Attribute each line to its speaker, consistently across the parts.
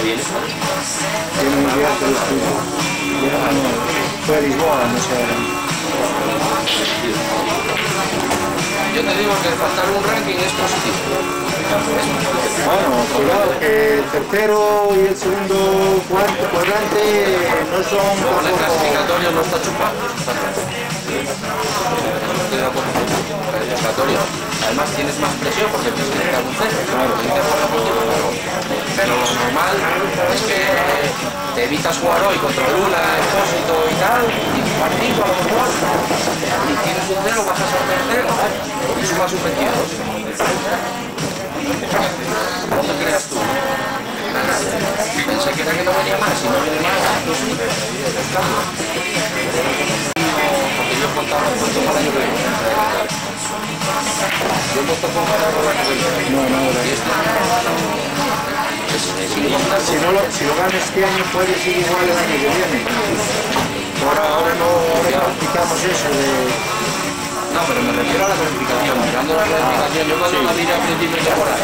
Speaker 1: viene?
Speaker 2: Tiene un día que lo estudio. Fue a Lisboa, no sé.
Speaker 3: Yo te digo que faltar un ranking es positivo.
Speaker 2: Bueno, cuidado que el tercero y el segundo cuadrante no son
Speaker 3: Luego en el clasificatorio no está chupado. Clasificatorio. Además tienes más presión porque tienes que estar un cero. Pero lo normal es que te evitas jugar hoy contra Lula, Expósito y tal, y tu partido a lo mejor, y tienes un cero, vas a ser tercero y sumas un 22. No te creas tú. Pensé que era que no venía más, y no viene más, pues sí, porque yo contaba un poco para el año. Yo he puesto con cada rola que
Speaker 2: no, si lo ganas este año puede ser igual el año que viene. Ahora no practicamos eso de...
Speaker 3: No, pero me refiero a la clasificación. Mirando la clasificación, yo cuando la miré a principio de temporada.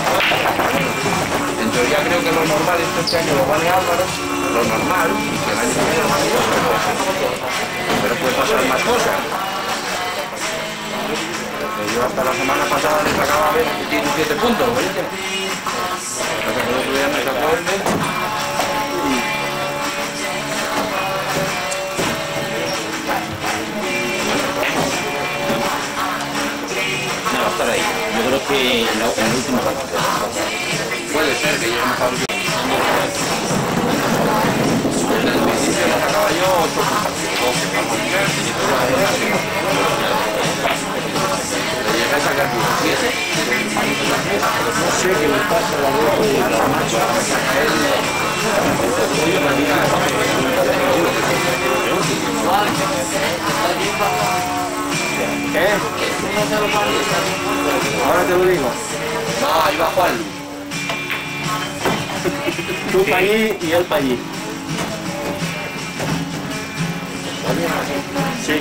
Speaker 3: En teoría creo que lo normal es que este año lo gane Álvaro, lo normal, que el año que viene lo gane yo, pero puede pasar más cosas. Yo hasta la semana pasada le sacaba 17 puntos, ¿veis? Hasta que el otro día me sacó el 20.
Speaker 1: No, va a estar ahí. Yo creo que en el último partido.
Speaker 3: Puede ser que yo mejor que... Desde el principio la sacaba yo 8 puntos. Le llegué a sacar 17.
Speaker 2: No sé qué le pasa a la boca y la macho. ¿Qué? Ahora te lo digo.
Speaker 3: No, ahí va Juan.
Speaker 2: Tú para allí y él para allí. Sí.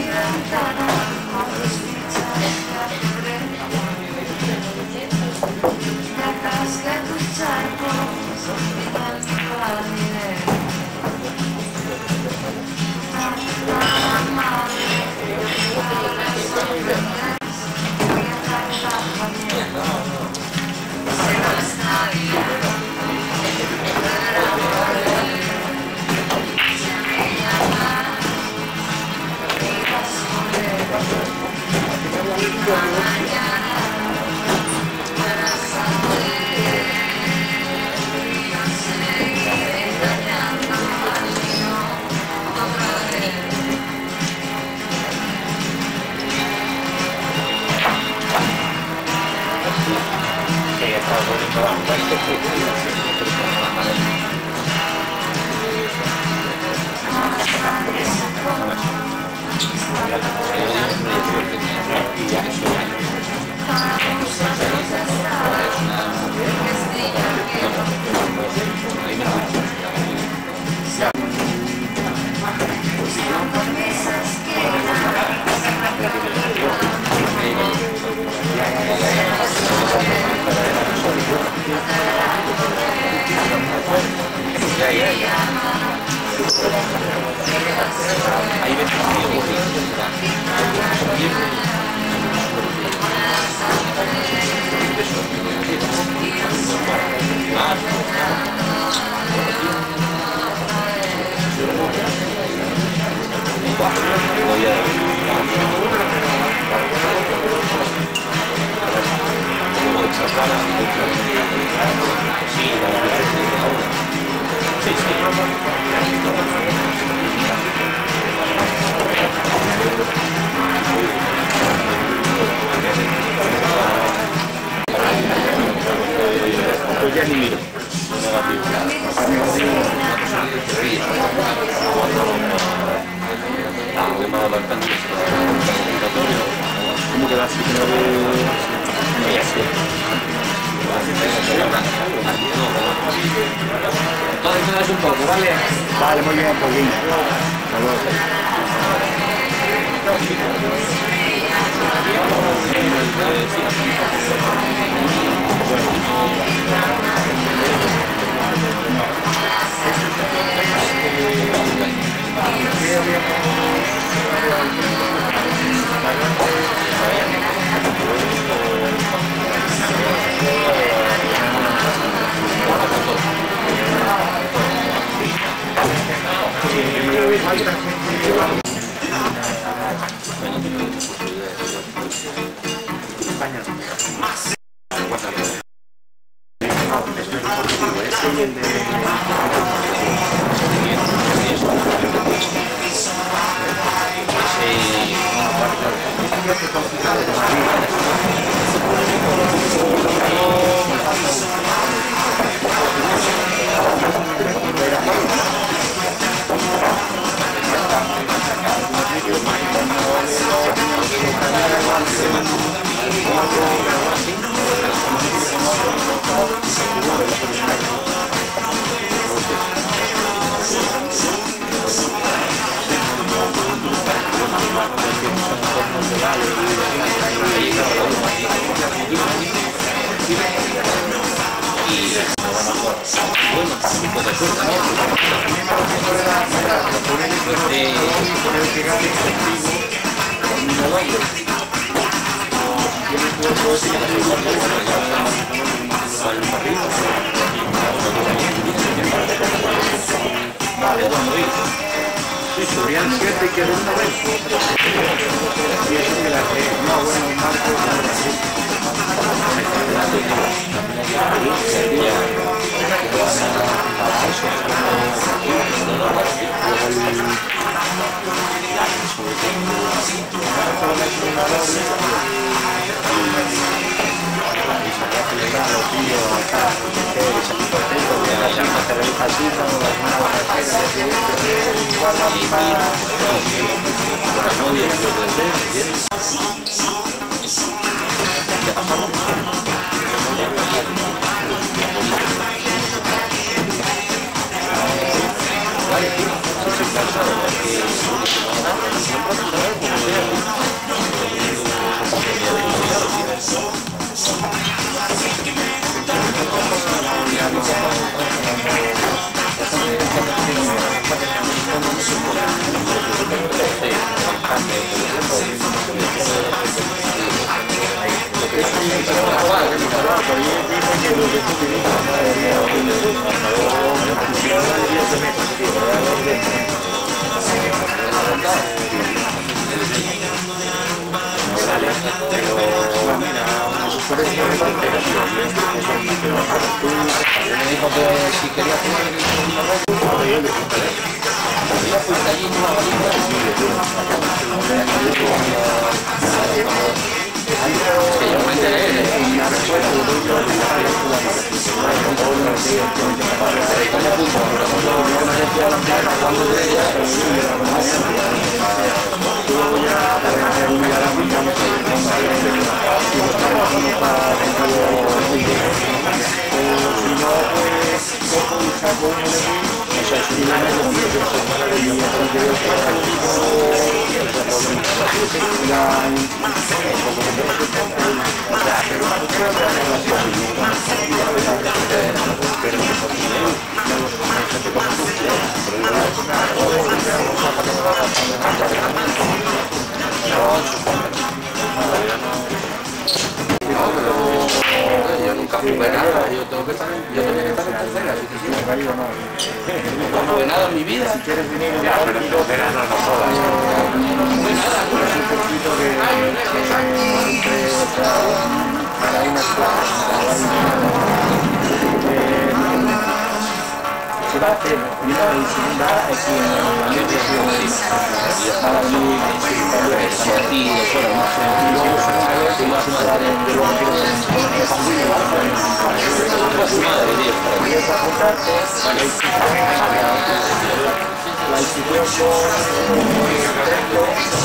Speaker 1: Pues ya ni miro.
Speaker 2: ¿Cómo quedas?
Speaker 3: Entonces me das un poco, ¿vale?
Speaker 2: Vale, muy bien, Paulín. Hasta luego.
Speaker 1: No.
Speaker 3: Yo nunca jugué nada, yo tenía que estar en tercera, así que sí. No jugué nada en mi vida.
Speaker 2: Ya, pero en tercera no nos jodas. Para una se va a hacer primera y segunda aquí en la para mí aquí de fuera más y luego segunda vez y más una de luego quiero y es apuntarte la institución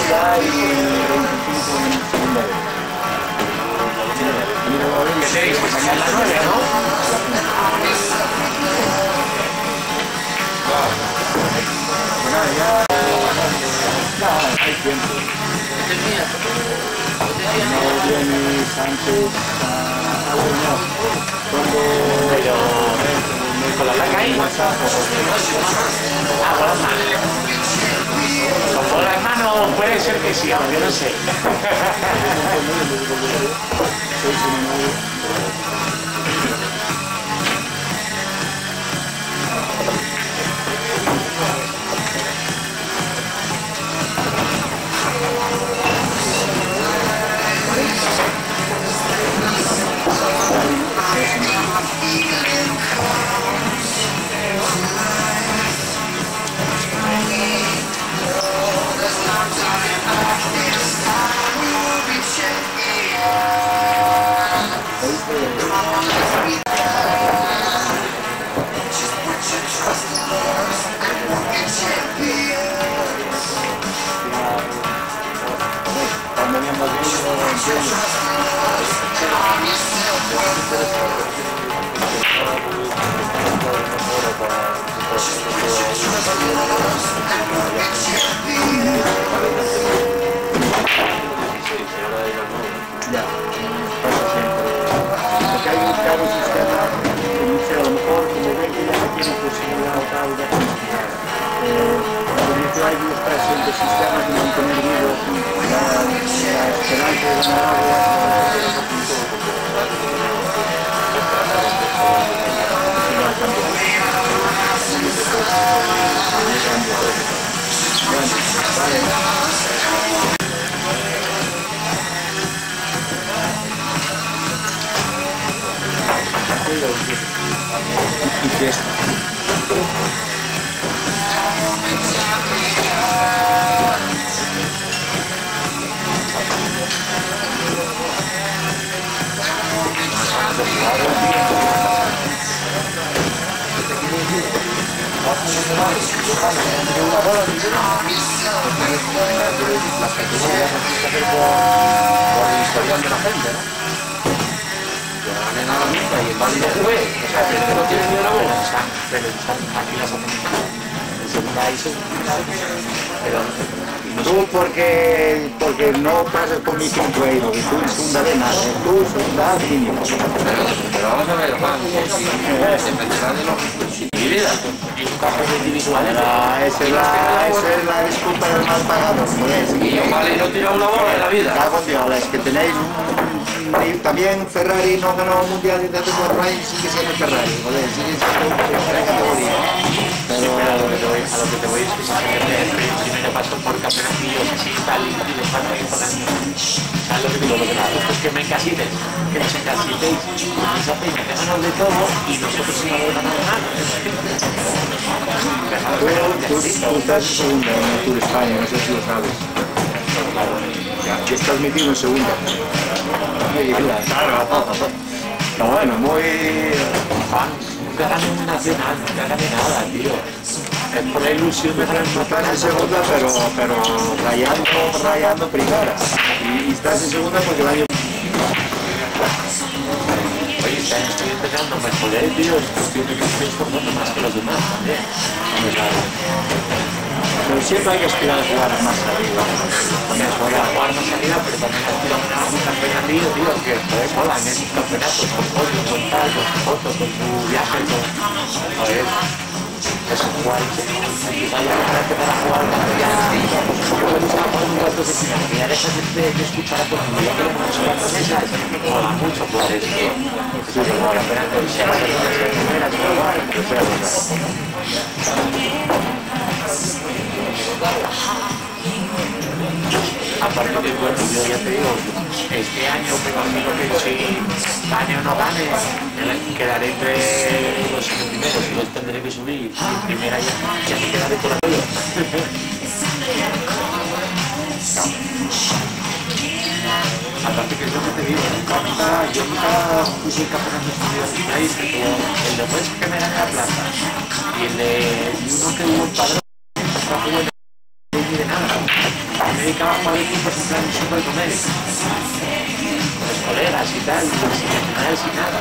Speaker 2: ya y 25 en segunda vez. ¿Qué te digo? Mañana 9, ¿no? No, hay tiempo. No vienes antes a reunión. Cuando
Speaker 4: ¿Con la placa ahí? Ah, con las manos. Con las manos puede ser que sí, aunque no sé.
Speaker 2: Ya, pasa siempre. Porque hay un claro sistema que no sé, a lo mejor como ven que ya no tiene posibilidad o tal de continuar. Porque hay una expresión de sistema de mantener vivo la esperanza de ganar agua. Y fiesta.
Speaker 3: Nada nunca y el válido fue, o sea, que no tiene ni una bola.
Speaker 4: Pero aquí las hacen en segunda y segunda, pero
Speaker 2: Tú porque no pasas por mi 5 euros y tú en segunda de nada, tú segunda mínimo.
Speaker 3: Pero vamos a ver, Juan, dependerá de los posibilidades.
Speaker 4: en un campo individual.
Speaker 2: Esa es la disculpa del mal pagado.
Speaker 3: Y yo vale no tira una bola en la vida.
Speaker 2: Cago en Dios, es que tenéis y también Ferrari no ganó un mundial desde hace 4 años, sigue siendo Ferrari, joder, sigue siendo primera categoría.
Speaker 4: Pero a lo que te voy es que si se pierde el primero paso por campeonatillos así tal y les falta que por año. ¿Sabes lo que digo? Lo que me gusta es que me encasites, que nos encasitéis, nos hacéis meternos de todo y nosotros sin haber ganado nada.
Speaker 2: Tú estás en segunda en el Tour de España, no sé si lo sabes. Que estás metido en segunda. No, bueno, muy...
Speaker 4: Juan, nunca gané un nacional, nunca gané nada, tío. Es por la ilusión de ganar.
Speaker 2: No estás en segunda, pero rayando primera. Y estás en segunda porque el año...
Speaker 4: Oye, este año estoy empezando a mejorar, tío. Es cuestión de que estoy formando más que los demás también.
Speaker 2: Pero siempre hay que aspirar a jugar más arriba.
Speaker 4: Mejorar, jugar más arriba, pero también aspirar a un campeonatillo, tío, que joder, mola en esos campeonatos, con pollo, con tal, con su foto, con su viaje, con... Joder, es guay, que vaya a empezar a jugar cuando ya... Puedes a jugar un rato de final, que ya dejas de escuchar a todo el mundo, ya que le hemos hecho las mesas, mola mucho, pues es que... Es el campeonato de Sena, de las primeras, pero guay, aparte que bueno, yo ya te digo, este año me imagino que si gane o no gane, quedaré entre los 5 primeros y los tendré que subir y en primera ya me quedaré por arriba. Aparte que es lo que te digo, yo nunca puse el campeonato estudiantil, pero el de juez que me gane la plaza y el de uno que hubo el padrón está jugando ni de nada. Me dedicaba a jugar equipos en plan súper numérico. Con los colegas y tal, sin entrenadores y nada.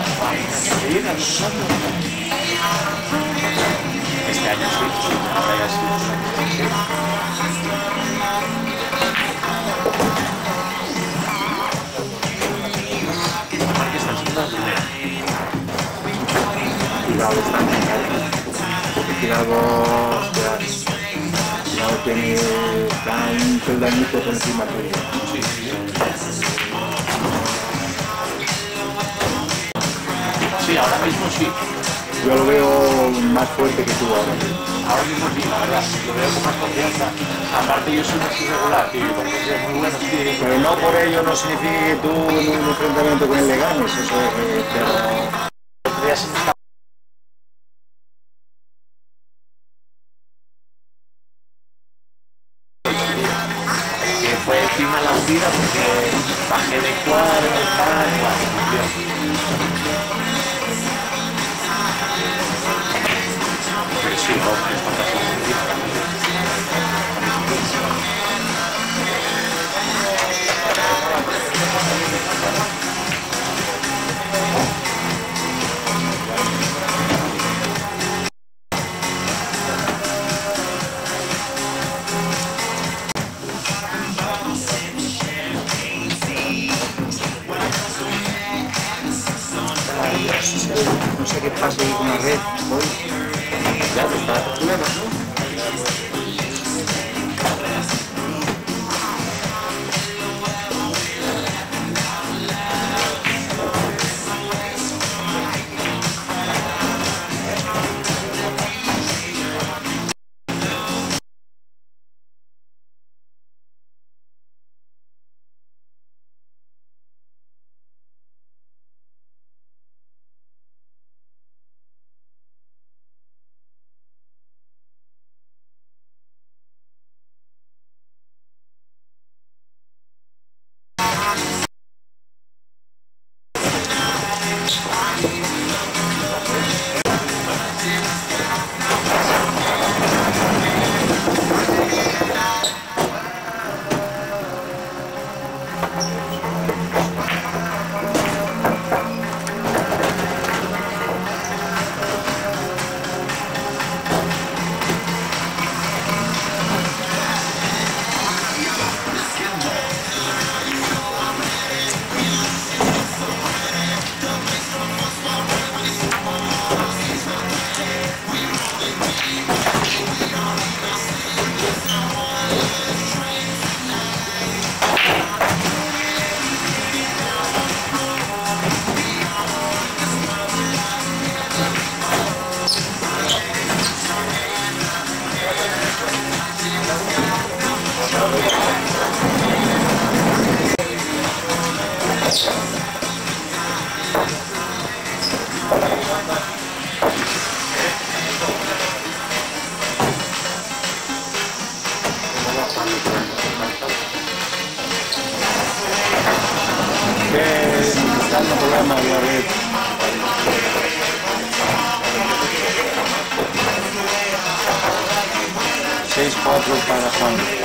Speaker 4: Este año sí, ahora ya sí. Porque están siendo la primera.
Speaker 2: Cuidado, están porque Tirado, Tirado tiene un peldañito por encima tuyo.
Speaker 4: Sí, ahora mismo sí.
Speaker 2: Yo lo veo más fuerte que tú ahora.
Speaker 4: Ahora mismo sí, la verdad, lo veo con más confianza. Aparte yo soy más irregular, tío, porque soy muy bueno, tío.
Speaker 2: Pero no por ello no significa que tú en un enfrentamiento con él le ganes, eso es, pero...
Speaker 4: Podría ser un que fue encima la hundida porque bajé de cuadro, tal, pero sí, hombre, es fantástico.
Speaker 2: no sé qué pasa ahí con la red hoy.
Speaker 4: Ya te está.
Speaker 2: Problemas, ¿no?
Speaker 1: Dando problemas de la red. 6-4 para Juan.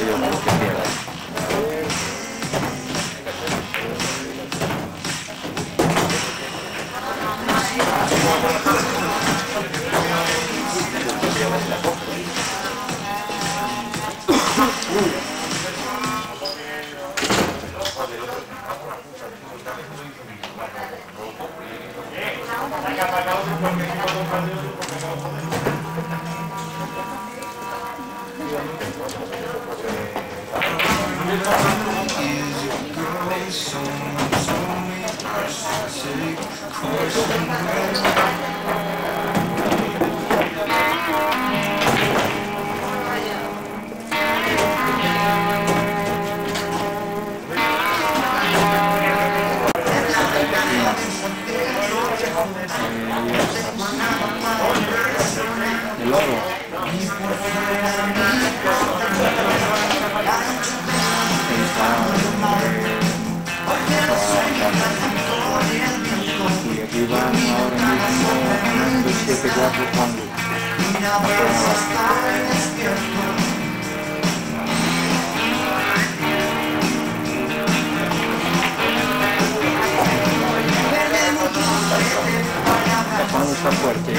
Speaker 4: yo con lo que quiera. El oro. Y aquí van ahora mismo 7-4 cuando. Cuando está fuerte.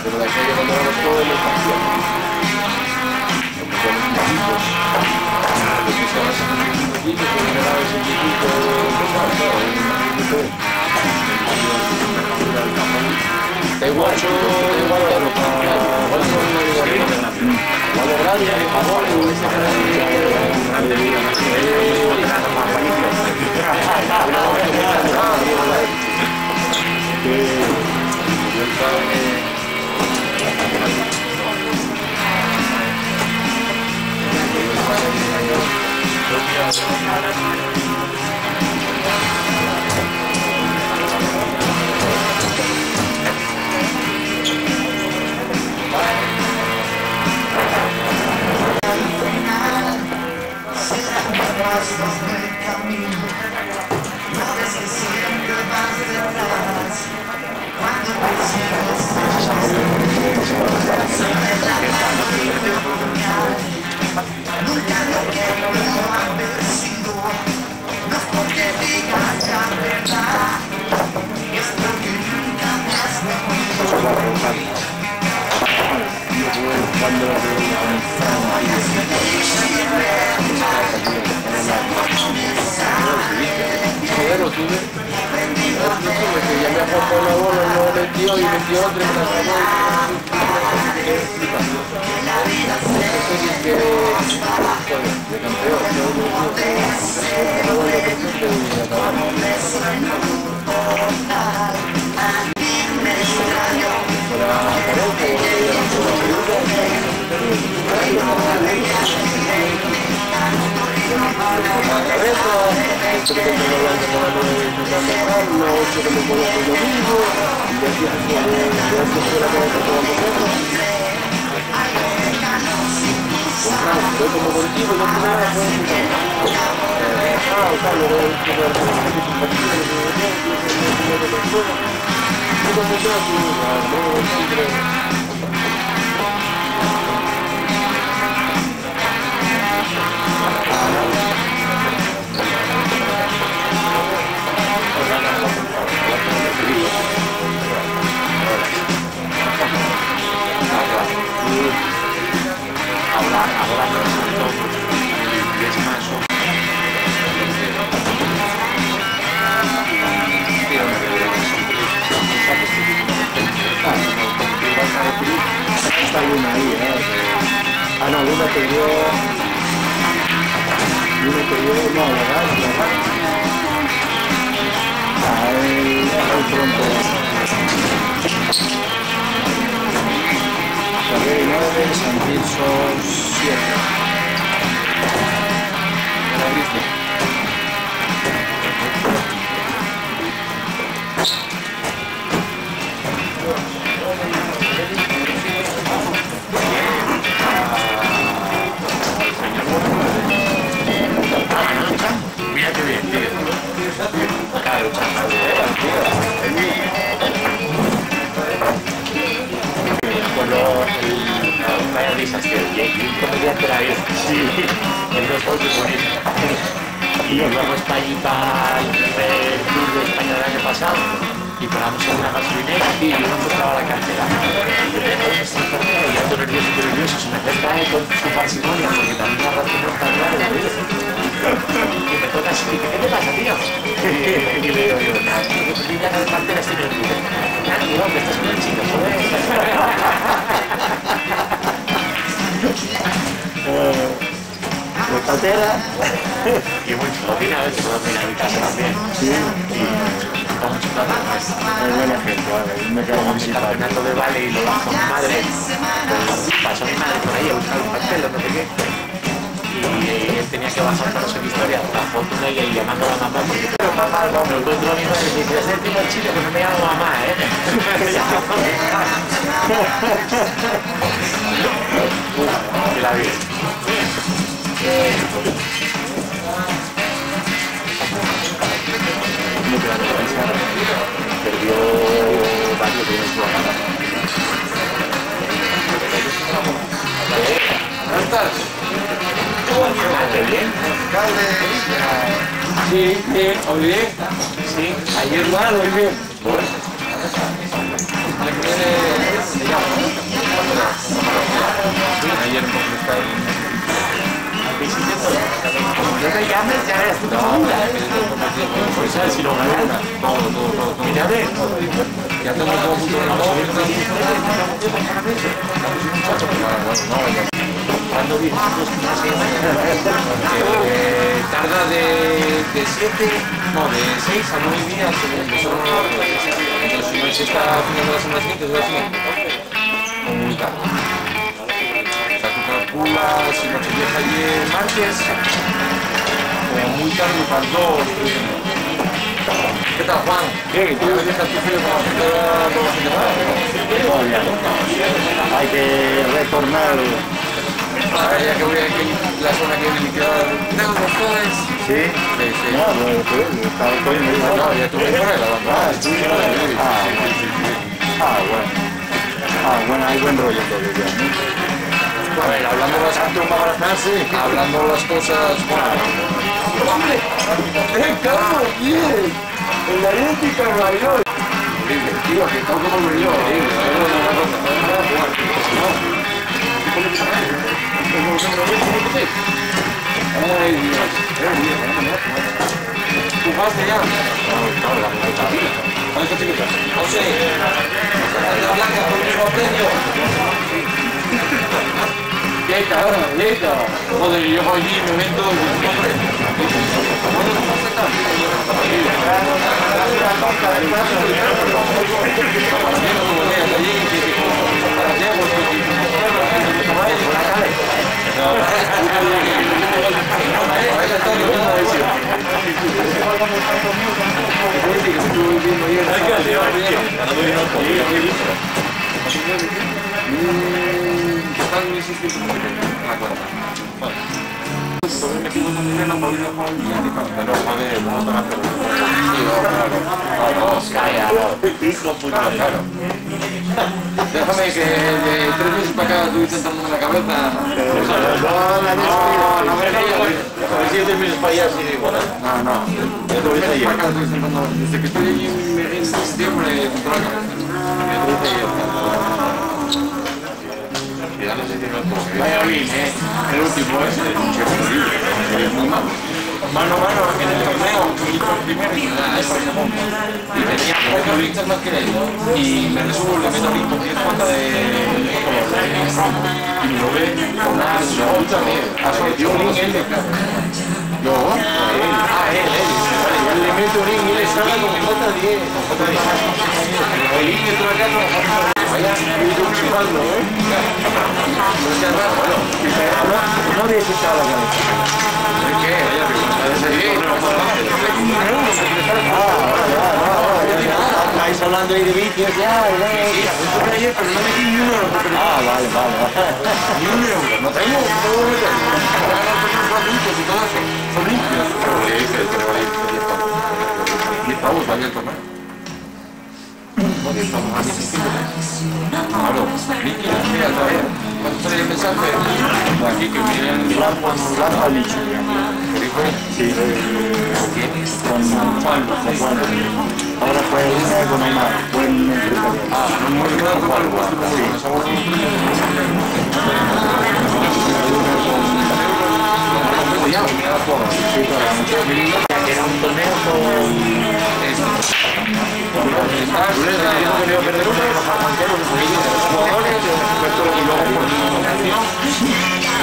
Speaker 3: Pero la calle cuando lo todo es te guacho, Joder, lo tuve. Que ya me ha puesto la bola, lo metió y metió otra y me la sacó. De Hay una ahí, ah, no, una que dio, no, la gas, el pronto. Xavier 9, San Tirso 7. La
Speaker 4: pasado y paramos en una gasolinera y yo no encontraba la cartera. Y yo tengo esta cartera y ando nervioso, se me acerca con su parsimonia porque también la razón no está claro, y me toca así, ¿qué te pasa, tío? Y le digo yo, nada, tío, que perdí la cartera, estoy nervioso. Nada, tío, que estás con el chico, joder.
Speaker 2: De cartera.
Speaker 4: Y muy chulatina, a ver, que puedo venir a mi casa también.
Speaker 2: Sí.
Speaker 4: Y está mucho plata.
Speaker 2: Es buena gente, vale. Me cago
Speaker 4: Como
Speaker 2: en
Speaker 4: mi
Speaker 2: mi
Speaker 4: campeonato de vale y lo bajo mi madre, pues pasó mi madre por ahí a buscar un pastel o no sé qué. Y él tenía que bajar para su historia, una foto de ella y llamando a la mamá porque pero mamá, no, me encuentro a mi madre y dice, es el tío chile que no me llamo mamá, que la vi.
Speaker 2: No te la voy a pensar. Perdió varios de los jugadores.
Speaker 3: ¿Cómo estás?
Speaker 1: Sí, bien, olvidé.
Speaker 4: Sí,
Speaker 1: Ayer mal, hoy bien.
Speaker 3: Ayer no está ahí.
Speaker 4: yo me llames, ya ves, tú pues sabes si lo ganas. Mira, a ver.
Speaker 3: Ya tengo todo junto en la
Speaker 4: Cuando vi
Speaker 3: tarda de 7, no, de 6 a 9 días según que son los entonces si no se está haciendo la semana siguiente, es la siguiente. Muy tarde. O sea, tú calculas si nos llega ayer martes, muy tarde para el 2. ¿Qué tal, Juan?
Speaker 2: ¿Qué?
Speaker 3: ¿Tú dejas tu frío para
Speaker 2: Hay que retornar.
Speaker 3: Ahora ya que voy a la zona que me queda de los jóvenes.
Speaker 2: ¿Sí?
Speaker 3: Sí, sí.
Speaker 2: No, pues estaba cogiendo el
Speaker 3: No, ya estuve por ahí lavando.
Speaker 2: sí. Bueno, hay buen rollo todavía, ¿no?
Speaker 3: A ver, hablando las cosas,
Speaker 2: ¡Hombre! ¡Carlos, bien! ¡En la idéntica mayor!
Speaker 3: tío, que todo como yo.
Speaker 2: ¡Ay, Dios!
Speaker 3: ¿Jugaste ya? José, la blanca por el mismo premio.
Speaker 1: ¡Qué cabrón, listo! Joder, yo voy allí me meto
Speaker 3: Déjame que de 3 meses para acá estoy sentándome en la cabeza.
Speaker 1: de 7 meses para allá, sí, igual.
Speaker 3: No. De 3 meses para acá estoy sentándome. Desde que estoy allí en septiembre, contra la cabeza.
Speaker 1: Vaya bien, el último es muy malo. Mano a mano en el torneo, hizo el primero y tenía pocas vistas más que él. Y me resumo, le meto el porque es falta de y me lo ve con una otra vez. Dio un link él de cara. Yo, él le mete un link y le saca con J10. El link entró acá con vaya, y yo chupando, no había escuchado la cabeza.
Speaker 3: ¿Qué?
Speaker 2: Estáis hablando ahí de vicios ya,
Speaker 3: Ayer, pero no metí ni un euro.
Speaker 2: vale.
Speaker 3: Ni un euro. No tengo, no voy a meter. Los limpios y todo eso. Son limpios. Pero le dice, 10 pavos vale el torneo. Claro, líquido, mira, todavía. cuando sale el mensaje, aquí que miren
Speaker 2: Lampa Licho. Sí, con Juan. Ahora fue una economía, buen empresario.
Speaker 3: no muy bien con algo.
Speaker 4: Era un torneo con...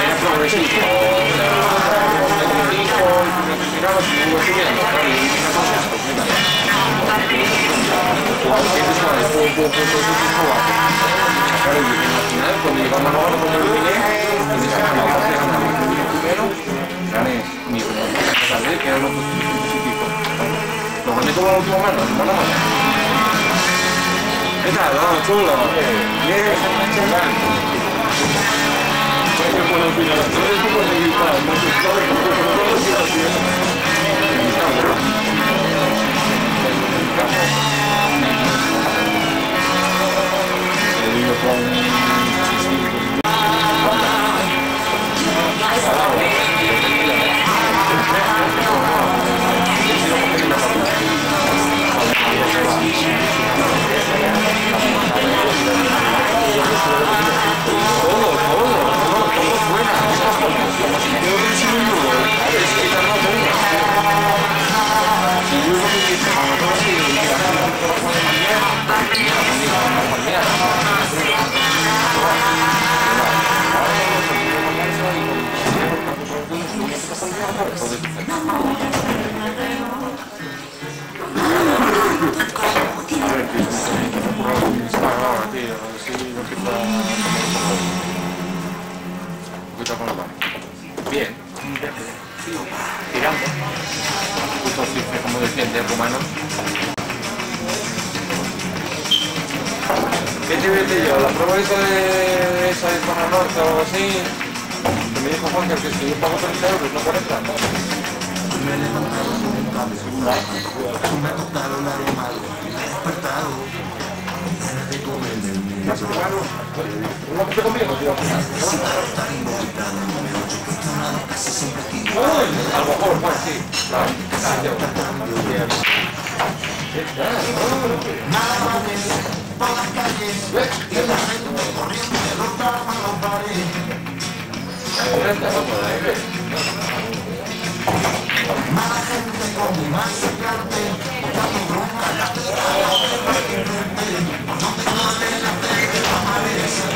Speaker 3: Era progresivo. Cuando llegamos a Navarro con el Piné, gané mi remontada, que era los típicos. Lo gané como la última mano, la mano. ¿Qué tal? No, chulo. Bien, bien, tirando, justo como defiende el rumano. ¿Qué te vete yo? ¿La prueba esa de zona norte o algo así? Que me dijo Juan que si yo pago 30 euros, no 40. ¿No te conviene? A lo mejor, pues sí.
Speaker 5: Por las calles y la gente corriendo de los trabajos los bares. Mala gente con mi más arte, buscando broma en la tierra, por donde corre la fe de la maleza.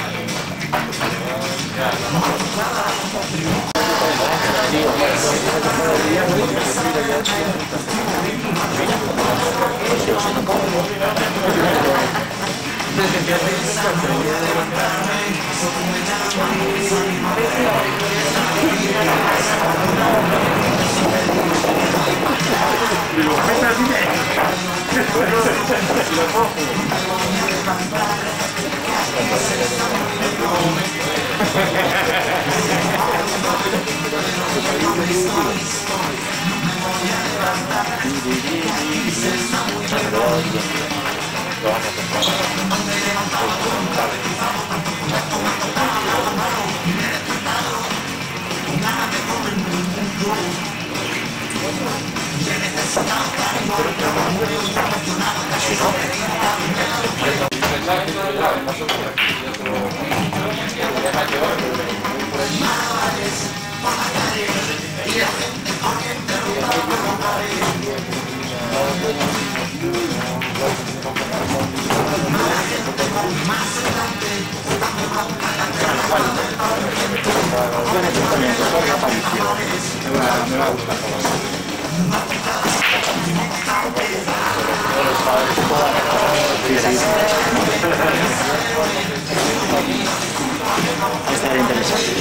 Speaker 2: Estaría interesante.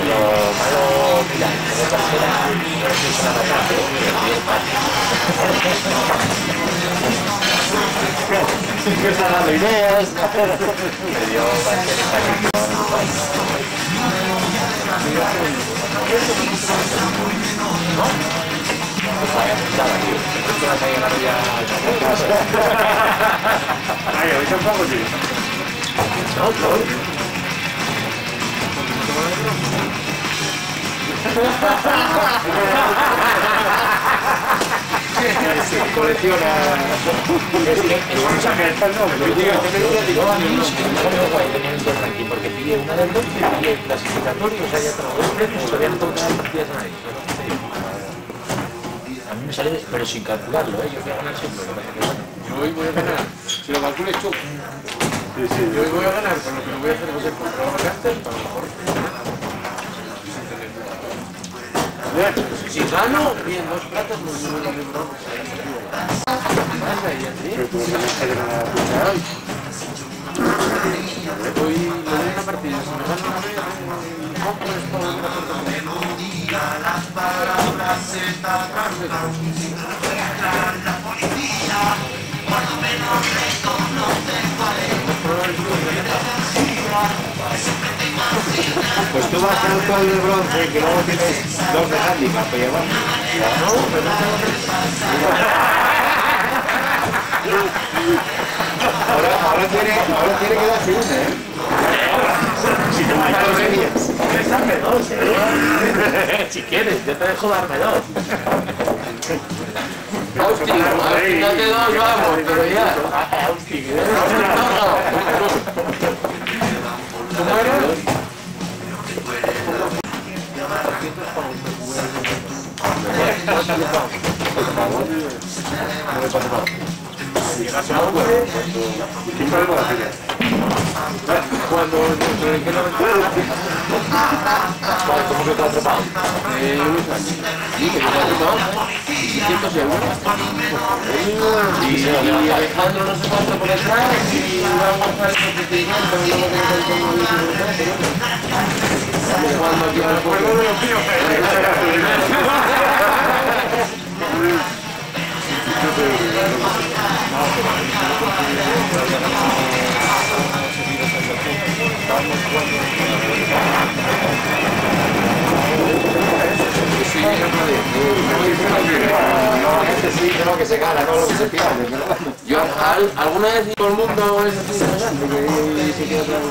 Speaker 4: Lo malo, mira, de tercera, no es una batalla,
Speaker 2: Me están dando ideas.
Speaker 4: me dio Pues vaya, tío. Creo que vas a llegar ya.
Speaker 2: un poco, sí.
Speaker 4: No, no.
Speaker 2: Colecciona. Escúchame, está el nombre.
Speaker 4: Yo a mí me guay tener el dos aquí, porque pillé una del 12 y pillé el clasificatorio, o sea, ya tengo dos premios y todavía no tengo nada de partidas en ahí. A mí me sale, pero sin calcularlo, yo voy a ganar siempre.
Speaker 3: Yo hoy voy a ganar. Si lo calcules tú. Yo hoy voy a ganar, pero lo que voy a hacer va a ser comprar vacantes para lo mejor. Si gano, bien, 2 platas, no me voy a librar. Hoy le doy una partida, si me gano una vez, compro esto de una
Speaker 2: Pues tú vas al cuadro de bronce, que luego tienes 2 de handicap para llevar. Ahora tiene que darse una, ¿eh?
Speaker 4: Si te vas a darme dos, si quieres, yo te dejo darme dos.
Speaker 3: Hostia, date 2, vamos, pero ya. ¿Cómo era? Cuando ¿qué lo
Speaker 4: ¿Cómo que 4 pounds?
Speaker 3: Sí, que 4 pounds, 600 euros. Y Alejandro no sé cuánto por detrás y vamos a hacer el procedimiento y luego tengo que estamos jugando aquí a la puerta de los tíos.
Speaker 2: Sí, creo que se gana, no lo que se pierde.
Speaker 3: Yo, ¿alguna vez todo el mundo es así de grande? Que se queda claro.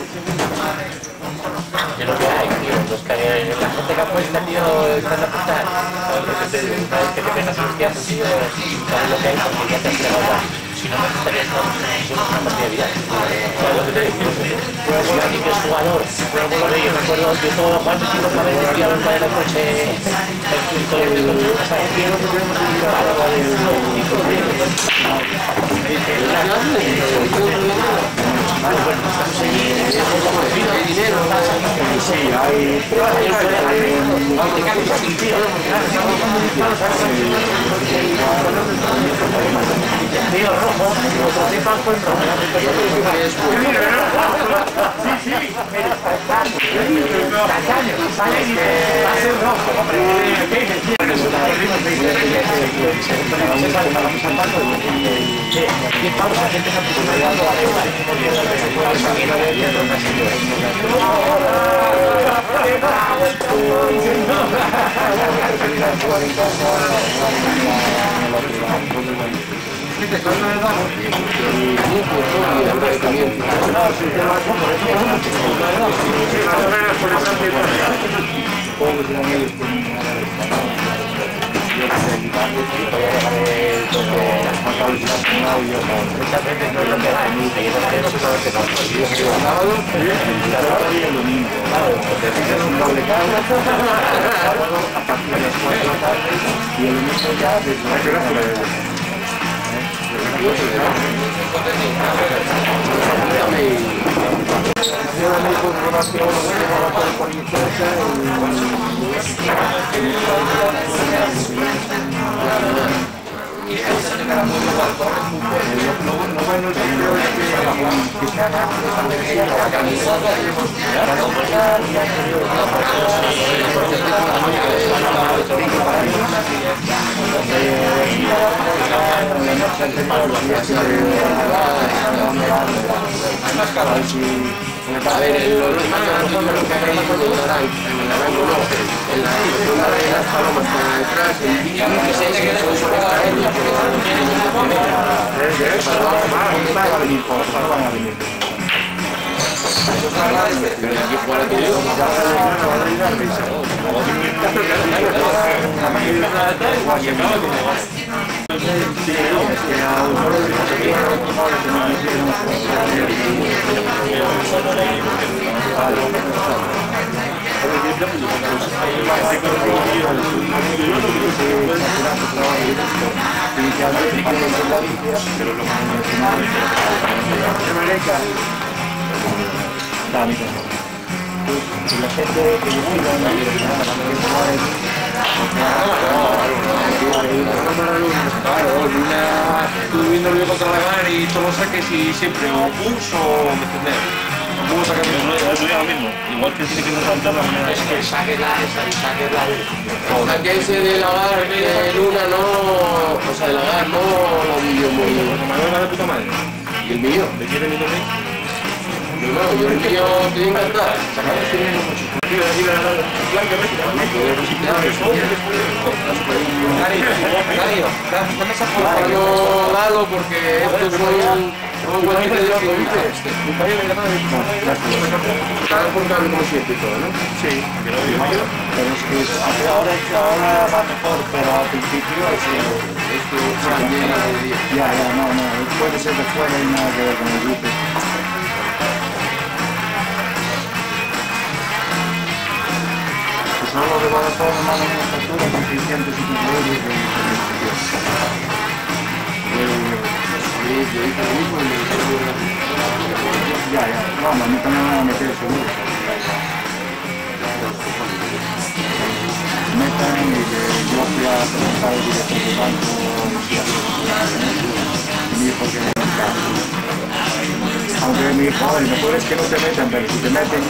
Speaker 4: Es lo que hay, tío. La gente que apuesta, tío, están a apostar. Una vez que te pegas los que haces, tío, sabes lo que hay porque ya te has entregado ya. Si no me gustaría estar en una partida de vida. ¿Sabes lo que te digo? Si aquí que es jugador, joder, yo me acuerdo que todo Juan se para ver el diablo para el coche, tío rojo, otro tipo fue rojo.
Speaker 3: A ver, los más grandes son los que hay en la palomas atrás y que se que eso es para ellos, pero no tienen ningún problema.
Speaker 2: van a venir por, no van a venir.
Speaker 3: Eso es la pero de aquí fuera tiene como
Speaker 2: La gente que
Speaker 1: Claro, Luna estuve viendo el video contra la mar y todos los saques y siempre o pulso o me entendés. No puedo sacar lo mismo. Igual que tiene que levantar la manera.
Speaker 4: Es que saque la
Speaker 3: o sea, que ese de lavar de Luna no, o sea, de lavar no lo vi yo muy bien.
Speaker 1: Porque Manuel va de puta madre.
Speaker 3: ¿Y el mío?
Speaker 1: ¿De quién es mi nombre?
Speaker 3: Yo el mío estoy encantado.
Speaker 1: Darío, dame esa foto.
Speaker 3: No, dalo porque esto es un guante de cada portable como siempre y todo, ¿no?
Speaker 2: sí, pero es que ahora va mejor, pero al principio
Speaker 3: Esto se llena de día.
Speaker 2: ya, no, puede ser de fuera y nada que ver con el grupo. Pues solo le van a poner una factura con 600 y pico euros de administración.
Speaker 3: Yo hice lo mismo y me dijeron
Speaker 2: Ya, no, a mí también me van a meter seguro. Metan y yo fui a preguntar al director del banco y me dijo que me metan. Aunque me dijo, lo mejor es que no te metan, pero si te meten...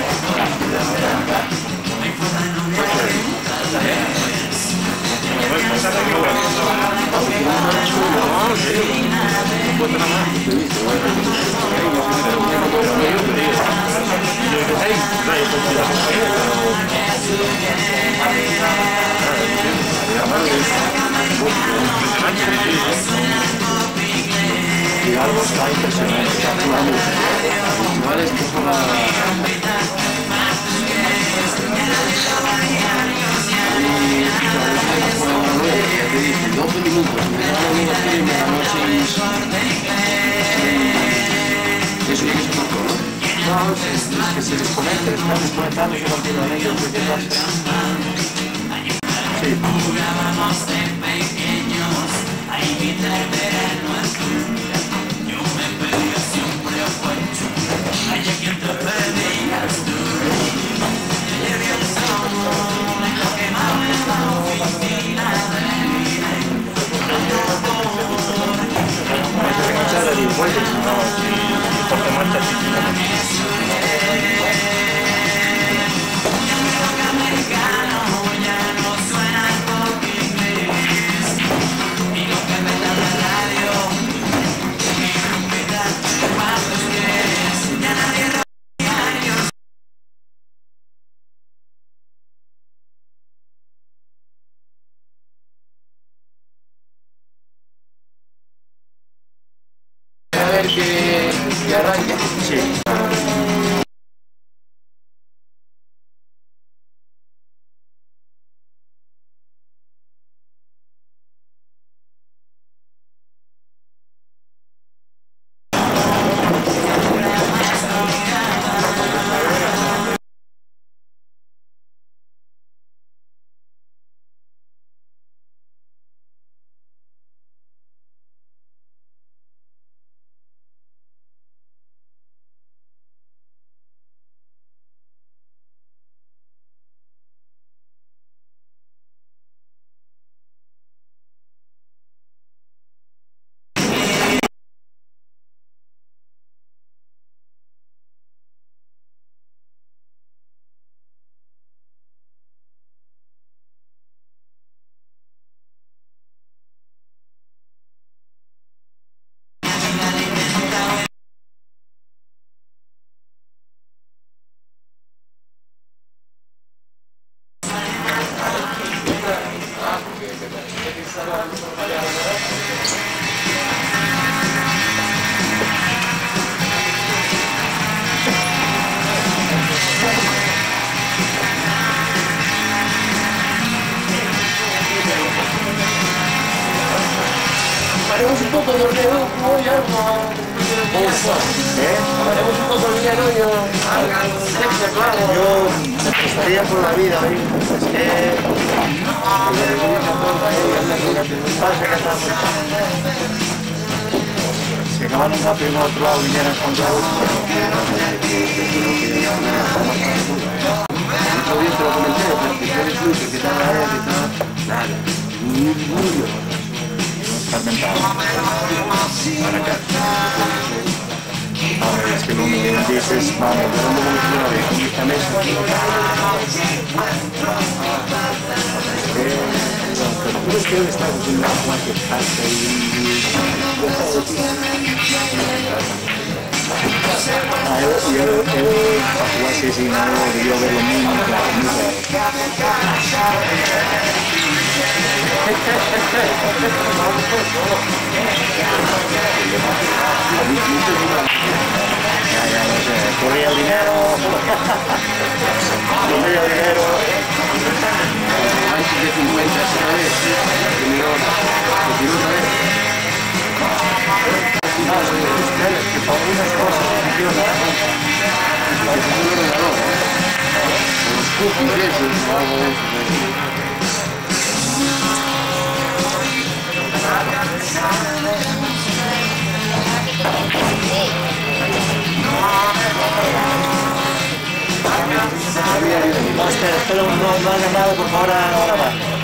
Speaker 2: Y algo está impresionante.
Speaker 3: igual es que son te dicen 12 minutos, me dan una noche y me dan 6. Eso ya que se pasó, ¿no?
Speaker 2: No, es que se desconecta, están desconectando continuamente desde casa. Sí.
Speaker 3: A ver que arranque.
Speaker 2: Sí.
Speaker 3: Haremos un poco de horneo, voy a haremos un poco de dinero y sexo, claro.
Speaker 2: Yo me prestaría por la vida, ¿eh? Si acaban un gato y en otro lado vinieran con Raúl,
Speaker 3: Mucho bien te lo comenté, porque tú eres Luis, que tal la que tal. Nada. Muy
Speaker 2: fermentado. Para acá. Ahora es que lo que dices, vamos, ¿de dónde evoluciona de esta mesa? Pero es que hoy estamos en una agua que pasa yo así si no yo veo lo mismo, ya no sé, corría el dinero,
Speaker 3: antes de 50 esta vez, primero, otra vez.
Speaker 2: que para algunas cosas funciona.
Speaker 3: Los cookies esos, algo de eso.
Speaker 2: No, espera, no haga nada, por favor, ahora va.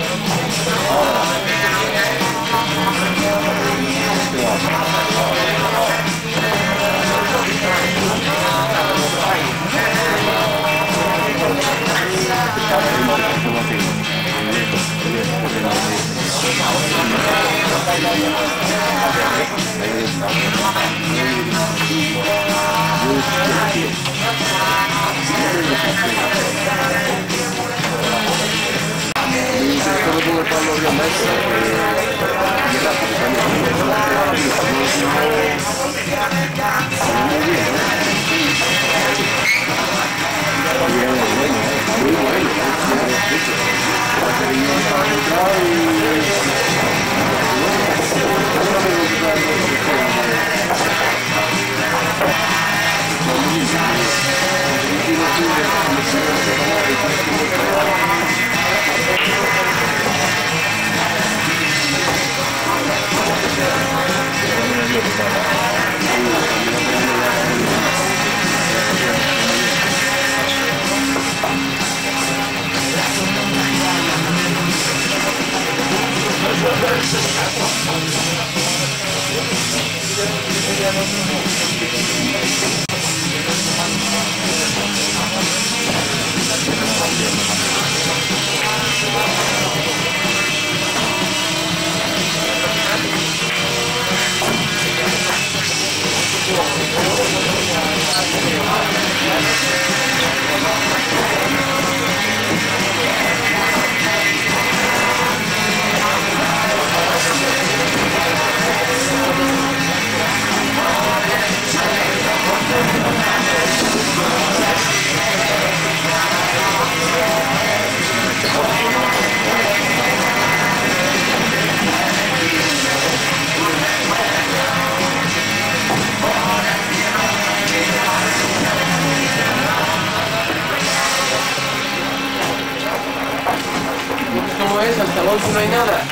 Speaker 3: ¿Cómo es? Hasta Alonso no hay nada.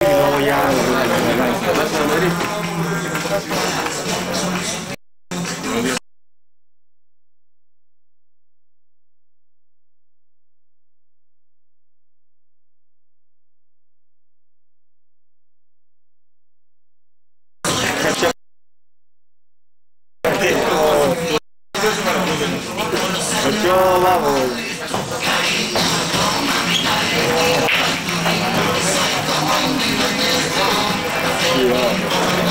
Speaker 2: Y luego ya
Speaker 3: Vas a Madrid.
Speaker 2: pues yo vamos.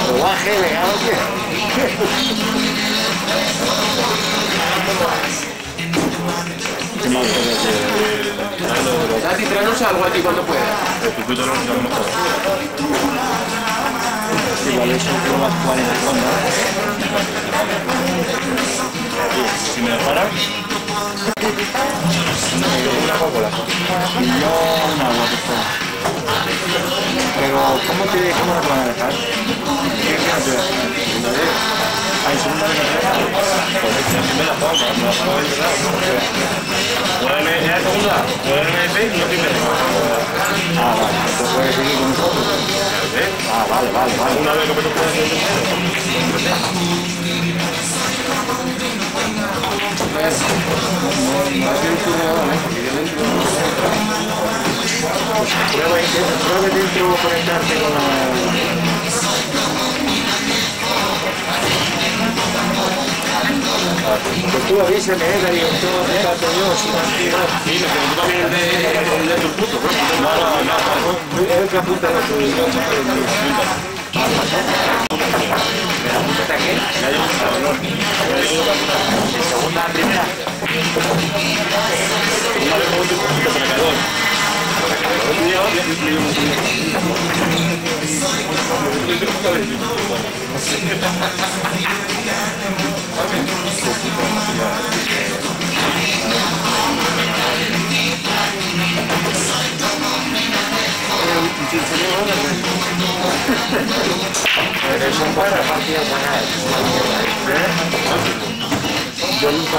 Speaker 2: Lo baje, venga, ¿qué más puede ser?
Speaker 3: Dati, tráenos algo a ti cuando puedas.
Speaker 1: El circuito no lo mejor.
Speaker 2: Igual es un poco más 40 segundos.
Speaker 1: Si me dejaran,
Speaker 3: Una Coca-Cola.
Speaker 2: Y yo un agua, por favor. Pero, ¿cómo nos van a dejar? ¿Qué no te dejan? ¿Hay segunda vez
Speaker 1: me la pongo, me la pongo de verdad. ¿Es la segunda? ¿Es no primero?
Speaker 2: Ah, vale, entonces puedes seguir con nosotros. Ah, vale.
Speaker 1: Una vez que me toque hacer
Speaker 2: Prueba dentro conectarte con la... Pues tú avísame, Darío, todo trato yo, si contigo.
Speaker 1: Sí, pero tú también de tu puto, ¿no? No.
Speaker 2: Es el que apunta a lo tuyo.
Speaker 4: ¿Apúntate a qué? ¿De segunda a primera?
Speaker 1: Una vez como un puto precador.
Speaker 4: Pero son buenas partidas ganar.
Speaker 2: Yo nunca...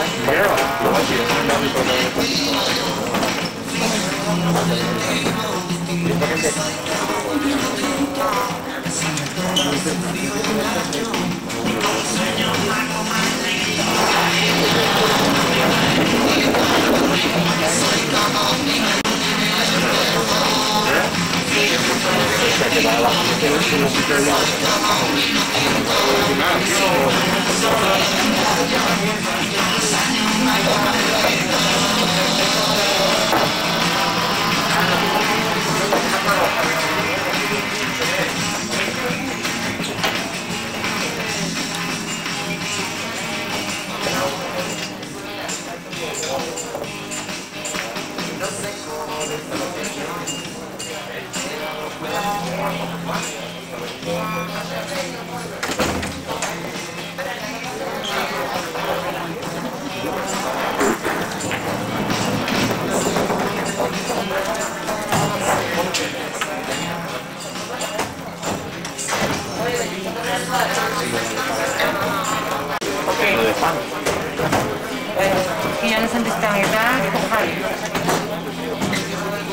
Speaker 6: Y ya nos han visto en edad, Javi.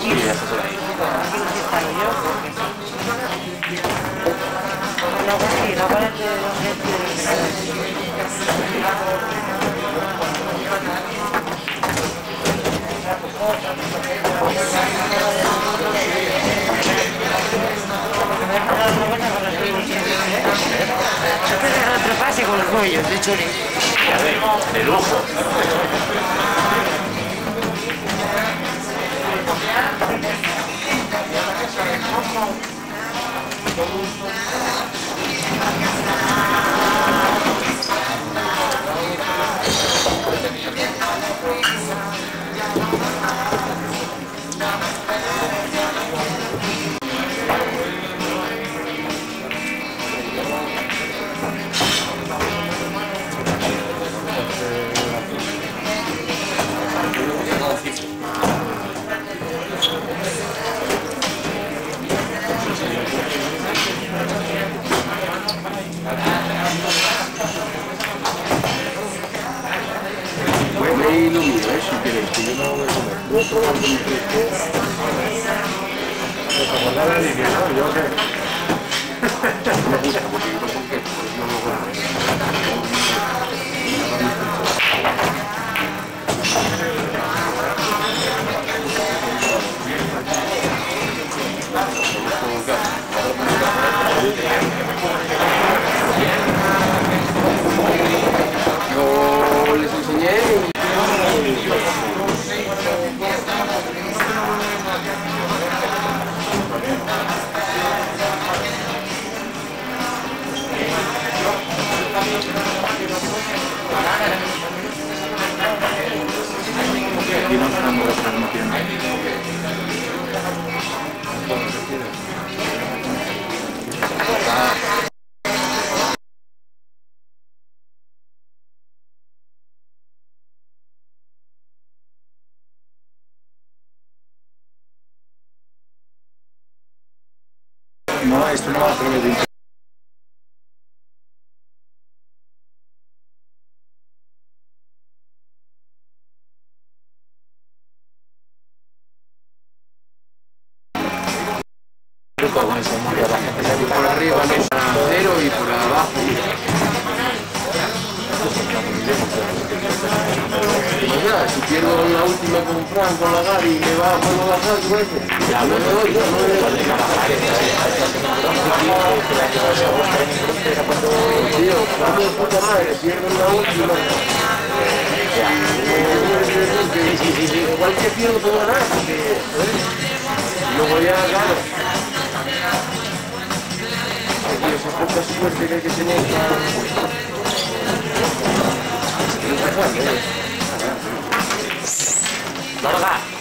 Speaker 6: Sí, ya está ahí. Luego sí, luego otro pase con los cuellos de chori.
Speaker 4: A ver, de lujo.
Speaker 2: Ve y lo miro, si queréis, que yo no voy a comer. Voy a probar con mi fresco.
Speaker 1: Para guardar la línea, ¿no? Yo qué.
Speaker 2: Me gusta, porque yo con queso, por eso no lo como.
Speaker 3: Yo les enseñé
Speaker 2: No, esto no va a través de internet.
Speaker 4: Con eso muere la gente. Se
Speaker 3: Por arriba no es cero y por abajo. Pues ya, si pierdo la última con Fran, con la Gary y me va a poner la Gary, pues ya no me doy, no me doy. Tío, vamos de puta madre, pierdo la última. Igual que pierdo puedo ganar, porque luego ya gano. Esa poca suerte que hay que tener para...
Speaker 4: ¡Larga!